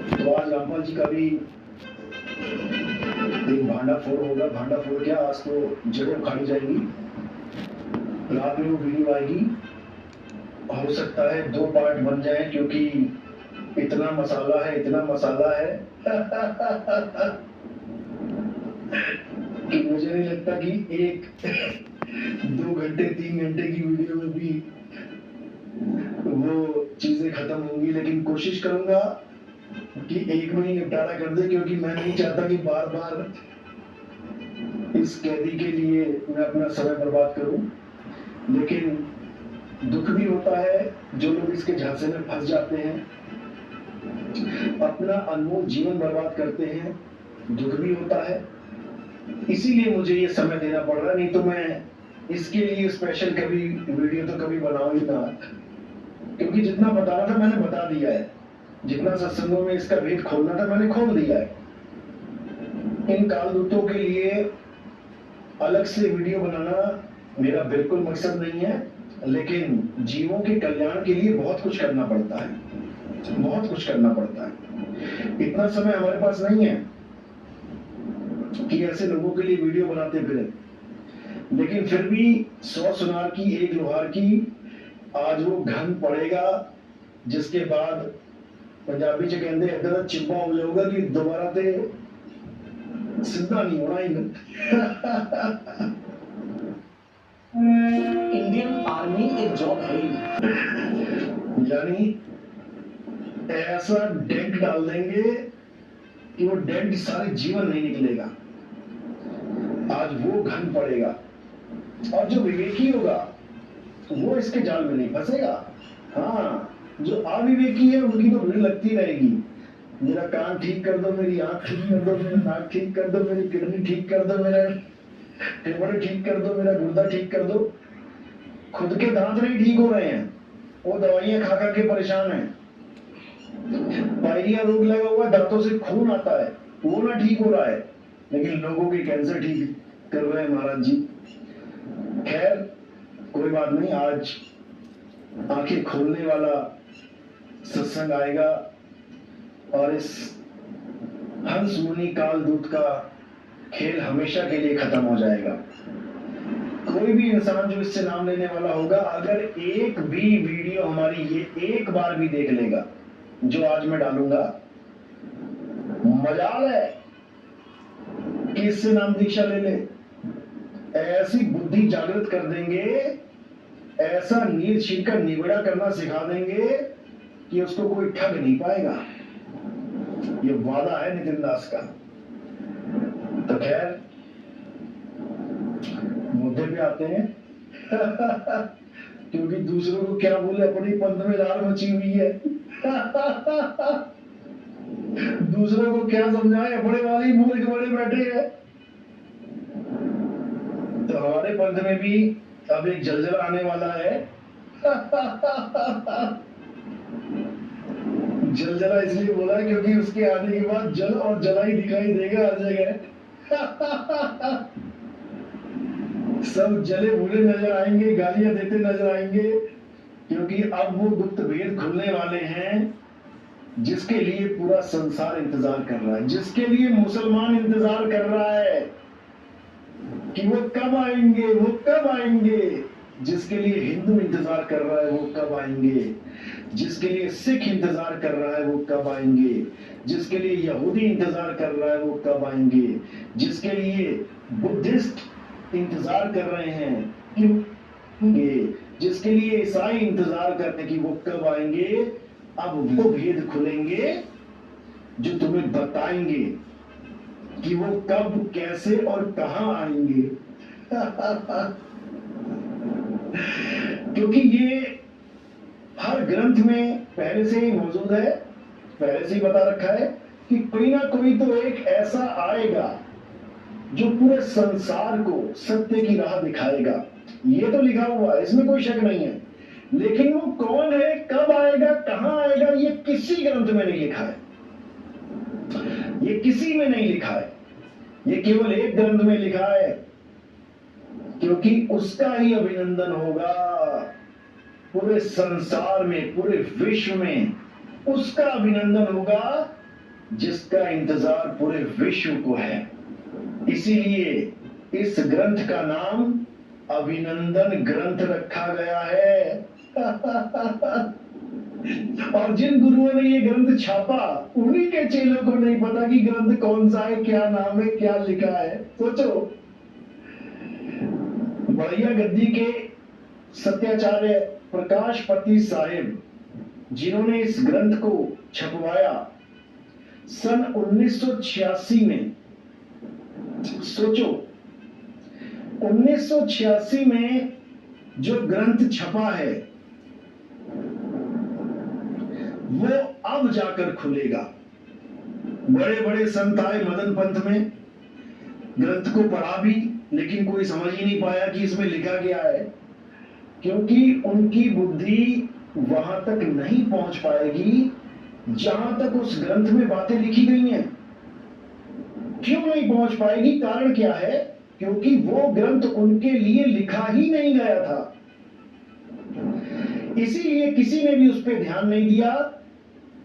तो आज रामपाल जी का भी एक भांडा फोड़ होगा। भांडा फोड़ क्या, आज तो जगह उखाड़ी जाएगी, रात में वो वीडियो आएगी। हो सकता है 2 पार्ट बन जाए, क्योंकि इतना मसाला है, इतना मसाला है कि मुझे नहीं लगता कि एक 2 घंटे 3 घंटे की वीडियो में भी वो चीजें खत्म होंगी। लेकिन कोशिश करूंगा कि एक में ही निपटारा कर दे, क्योंकि मैं नहीं चाहता कि बार बार इस कैदी के लिए मैं अपना समय बर्बाद करूं। लेकिन दुख भी होता है जो लोग इसके झांसे में फंस जाते हैं, अपना अनमोल जीवन बर्बाद करते हैं, दुख भी होता है। इसीलिए मुझे ये समय देना पड़ रहा है, नहीं तो मैं इसके लिए स्पेशल कभी वीडियो तो कभी बनाऊं ही ना, क्योंकि जितना बताना था मैंने बता दिया है, जितना सत्संगों में इसका भेद खोलना था मैंने खोल दिया है। इन कालदूतों के लिए अलग से वीडियो बनाना मेरा बिल्कुल मकसद नहीं है, लेकिन जीवों के कल्याण के लिए बहुत कुछ करना पड़ता है, बहुत कुछ करना पड़ता है। इतना समय हमारे पास नहीं है कि ऐसे लोगों के लिए वीडियो बनाते फिरे। लेकिन फिर भी 100 सुनार की 1 लोहार की, आज वो घन पड़ेगा, जिसके बाद पंजाबी च कहते इधर चिब्बा हो जाऊगा कि दोबारा ते सीधा नहीं होना ही इंडियन आर्मी एक जॉब है ही, यानी ऐसा डेंट डाल देंगे कि वो डेंट सारे जीवन नहीं निकलेगा। आज वो घन पड़ेगा, और जो विवेकी होगा वो इसके जाल में नहीं फंसेगा। हाँ, जो अविवेकी है उनकी तो भीड़ लगती रहेगी, मेरा कान ठीक कर दो, मेरी आंख ठीक कर दो, मेरा नाक ठीक कर दो, मेरी किडनी ठीक कर दो, मेरा फेफड़े ठीक कर दो, मेरा गुर्दा ठीक कर दो। खुद के दांत नहीं ठीक हो रहे हैं, वो दवाइयां खा खा के परेशान है। पायरिया रोग लगा हुआ, दांतों से खून आता है, वो ना ठीक हो रहा है, लेकिन लोगों के कैंसर ठीक कर रहे हैं महाराज जी। खैर कोई बात नहीं, आज आंखें खोलने वाला सत्संग आएगा, और इस हंस मुनि कालदूत का खेल हमेशा के लिए खत्म हो जाएगा। कोई भी इंसान जो इससे नाम लेने वाला होगा, अगर एक भी वीडियो हमारी ये एक बार भी देख लेगा जो आज मैं डालूंगा, मजाल है कि इससे नाम दीक्षा ले ले। ऐसी बुद्धि जागृत कर देंगे, ऐसा नीर छीन कर निबेड़ा करना सिखा देंगे कि उसको कोई ठग नहीं पाएगा। ये वादा है नितिन दास का। तो खैर मुद्दे पे आते हैं क्योंकि दूसरों को क्या बोले, अपनी पंथ में रार मची हुई है दूसरों को क्या समझाए, अपने वाले मूर्ख बड़े बैठे हैं। तो हमारे पंथ में भी अब एक जलजला आने वाला है जलजला इसलिए बोला क्योंकि उसके आने के बाद जल और जला ही दिखाई देगा हर जगह सब जले भूले नजर आएंगे, गालियां देते नजर आएंगे, क्योंकि अब वो गुप्त भेद खुलने वाले हैं जिसके लिए पूरा संसार इंतजार कर रहा है, जिसके लिए मुसलमान इंतजार कर रहा है कि वो कब आएंगे, वो कब आएंगे, जिसके लिए हिंदू इंतजार कर रहा है वो कब आएंगे, जिसके लिए सिख इंतजार कर रहा है वो कब आएंगे, जिसके लिए यहूदी इंतजार कर रहा है वो कब आएंगे, जिसके लिए बुद्धिस्ट इंतजार कर रहे हैं कि जिसके लिए ईसाई इंतजार करते कि वो कब आएंगे। अब वो भेद खुलेंगे जो तुम्हें बताएंगे कि वो कब, कैसे और कहां आएंगे क्योंकि ये हर ग्रंथ में पहले से ही मौजूद है, पहले से ही बता रखा है कि कोई ना कोई तो एक ऐसा आएगा जो पूरे संसार को सत्य की राह दिखाएगा। ये तो लिखा हुआ है, इसमें कोई शक नहीं है, लेकिन वो कौन है, कब आएगा, कहां आएगा, ये किसी ग्रंथ में नहीं लिखा है, ये किसी में नहीं लिखा है, ये केवल एक ग्रंथ में लिखा है, क्योंकि उसका ही अभिनंदन होगा पूरे संसार में, पूरे विश्व में उसका अभिनंदन होगा जिसका इंतजार पूरे विश्व को है। इसीलिए इस ग्रंथ का नाम अभिनंदन ग्रंथ रखा गया है। और जिन गुरुओं ने ये ग्रंथ छापा, उन्हीं के चेलों को नहीं पता कि ग्रंथ कौन सा है, क्या नाम है, क्या लिखा है। सोचो, बढ़िया गद्दी के सत्याचार्य प्रकाशपति साहिब, जिन्होंने इस ग्रंथ को छपवाया सन 1986 में। सोचो, 1986 में जो ग्रंथ छपा है वो अब जाकर खुलेगा। बड़े बड़े संत आए मदन पंथ में, ग्रंथ को पढ़ा भी, लेकिन कोई समझ ही नहीं पाया कि इसमें लिखा क्या है, क्योंकि उनकी बुद्धि वहां तक नहीं पहुंच पाएगी जहां तक उस ग्रंथ में बातें लिखी गई हैं। क्यों नहीं पहुंच पाएगी? कारण क्या है? क्योंकि वो ग्रंथ उनके लिए लिखा ही नहीं गया था। इसीलिए किसी ने भी उस पर ध्यान नहीं दिया।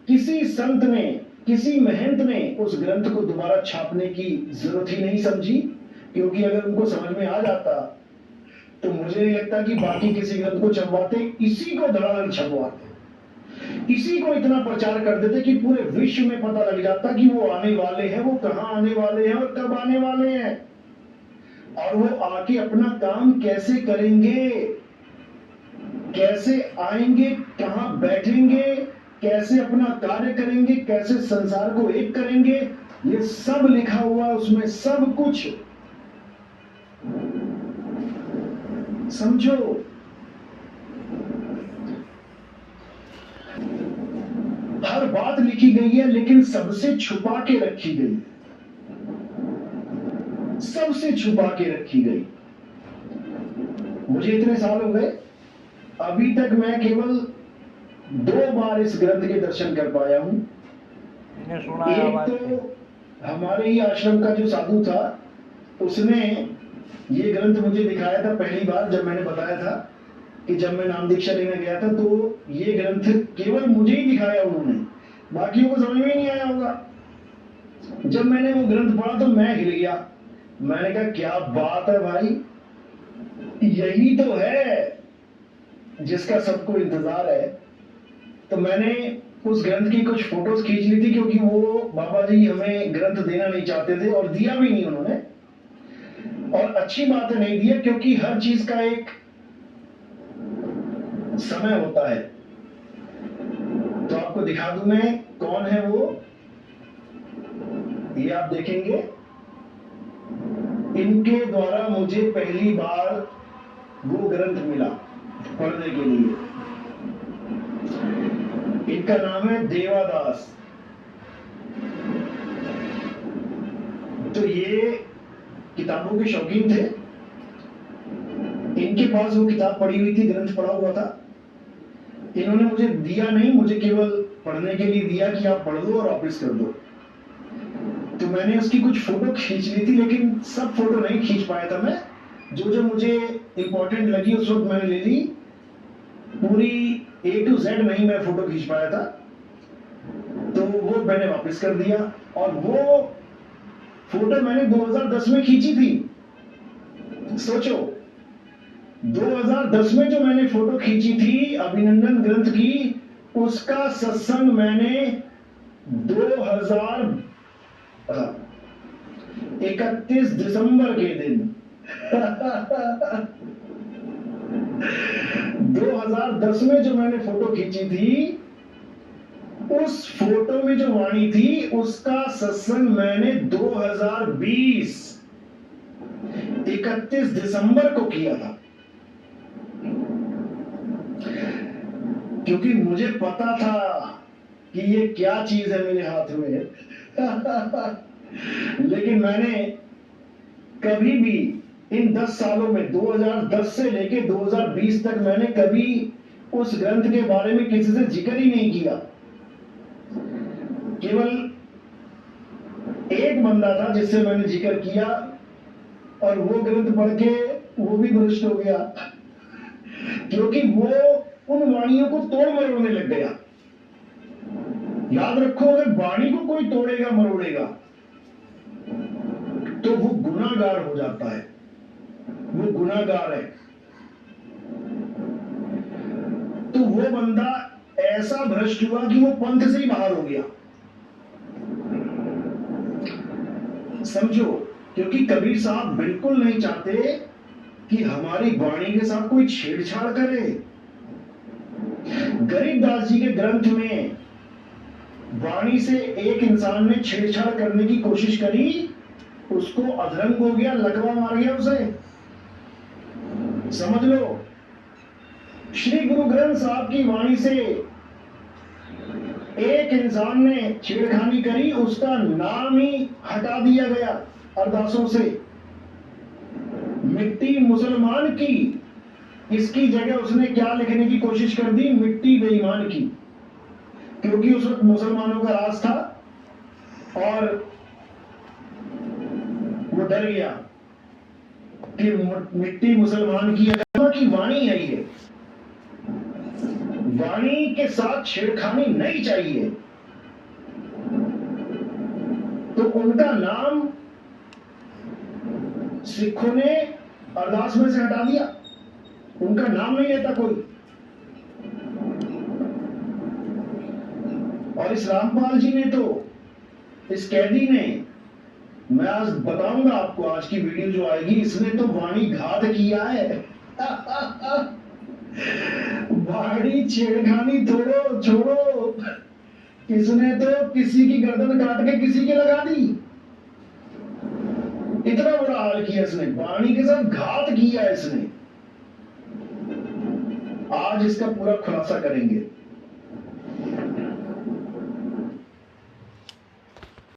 किसी संत ने, किसी महंत ने उस ग्रंथ को दोबारा छापने की जरूरत ही नहीं समझी, क्योंकि अगर उनको समझ में आ जाता तो मुझे नहीं लगता कि बाकी किसी ग्रंथ को छपवाते। इसी को धड़ाधड़ छपवाते, इसी को इतना प्रचार कर देते कि पूरे विश्व में पता लग जाता कि वो आने वाले हैं, वो कहां आने वाले हैं और कब आने वाले हैं, और वो आके अपना काम कैसे करेंगे, कैसे आएंगे, कहां बैठेंगे, कैसे अपना कार्य करेंगे, कैसे संसार को एक करेंगे। ये सब लिखा हुआ उसमें, सब कुछ। समझो, हर बात लिखी गई है, लेकिन सबसे छुपा के रखी गई, सबसे छुपा के रखी गई। मुझे इतने साल हो गए, अभी तक मैं केवल 2 बार इस ग्रंथ के दर्शन कर पाया हूं। एक तो हमारे ही आश्रम का जो साधु था, उसने ये ग्रंथ मुझे दिखाया था पहली बार, जब मैंने बताया था कि जब मैं नाम दीक्षा लेने गया था तो ये ग्रंथ केवल मुझे ही दिखाया उन्होंने, बाकियों को समझ में नहीं आया होगा। जब मैंने वो ग्रंथ पढ़ा तो मैं हिल गया। मैंने कहा क्या बात है भाई, यही तो है जिसका सबको इंतजार है। तो मैंने उस ग्रंथ की कुछ फोटोज खींच ली थी, क्योंकि वो बाबा जी हमें ग्रंथ देना नहीं चाहते थे, और दिया भी नहीं उन्होंने। और अच्छी बात है नहीं दिया, क्योंकि हर चीज का एक समय होता है। तो आपको दिखा दूं मैं कौन है वो, ये आप देखेंगे। इनके द्वारा मुझे पहली बार वो ग्रंथ मिला पढ़ने के लिए। इनका नाम है देवादास। तो ये किताबों के शौकीन थे। इनके पास वो किताब पड़ी हुई थी, ग्रंथ पड़ा हुआ था। इन्होंने मुझे दिया नहीं, मुझे केवल पढ़ने के लिए दिया कि आप पढ़ लो और वापस कर दो। तो मैंने उसकी कुछ फोटो खींच ली थी, लेकिन सब फोटो नहीं खींच पाया था मैं। जो जो मुझे इंपॉर्टेंट लगी उस वक्त मैंने ले ली, पूरी A to Z नहीं मैं फोटो खींच पाया था। तो वो मैंने वापस कर दिया। और वो फोटो मैंने 2010 में खींची थी। सोचो, 2010 में जो मैंने फोटो खींची थी अभिनंदन ग्रंथ की, उसका सत्संग मैंने 31 दिसंबर के दिन 2010 में जो मैंने फोटो खींची थी, उस फोटो में जो वाणी थी उसका सत्संग मैंने 2020 31 दिसंबर को किया था। क्योंकि मुझे पता था कि ये क्या चीज है मेरे हाथ में। लेकिन मैंने कभी भी इन 10 सालों में, 2010 से लेके 2020 तक, मैंने कभी उस ग्रंथ के बारे में किसी से जिक्र ही नहीं किया। केवल एक बंदा था जिससे मैंने जिक्र किया, और वो ग्रंथ पढ़ के वो भी भ्रष्ट हो गया, क्योंकि वो उन वाणियों को तोड़ मरोड़ने लग गया। याद रखो, अगर वाणी को कोई तोड़ेगा गुनाहगार हो जाता है, वो गुनाहगार है। तो वो बंदा ऐसा भ्रष्ट हुआ कि वो पंथ से ही बाहर हो गया। समझो, क्योंकि कबीर साहब बिल्कुल नहीं चाहते कि हमारी वाणी के साथ कोई छेड़छाड़ करे। गरीबदास जी के ग्रंथ में वाणी से एक इंसान ने छेड़छाड़ करने की कोशिश करी, उसको अधरंग हो गया, लकवा मार गया उसे। समझ लो, श्री गुरु ग्रंथ साहब की वाणी से एक इंसान ने छेड़खानी करी, उसका नाम ही हटा दिया गया अरदासों से। मिट्टी मुसलमान की, इसकी जगह उसने क्या लिखने की कोशिश कर दी, मिट्टी बेईमान की, क्योंकि उस वक्त मुसलमानों का राज था और वो डर गया कि मिट्टी मुसलमान की। अगर की वाणी है ये, वाणी के साथ छेड़खानी नहीं चाहिए, तो उनका नाम सिखों ने अरदास में से हटा दिया, उनका नाम नहीं लेता कोई। और इस रामपाल जी ने तो, इस कैदी ने, मैं आज बताऊंगा आपको, आज की वीडियो जो आएगी, इसने तो वाणी घात किया है। वाणी छेड़खानी छोड़ो छोड़ो, इसने तो किसी की गर्दन काट के किसी की लगा दी। इतना बुरा हाल किया इसने, वाणी के साथ घात किया इसने। आज इसका पूरा खुलासा करेंगे।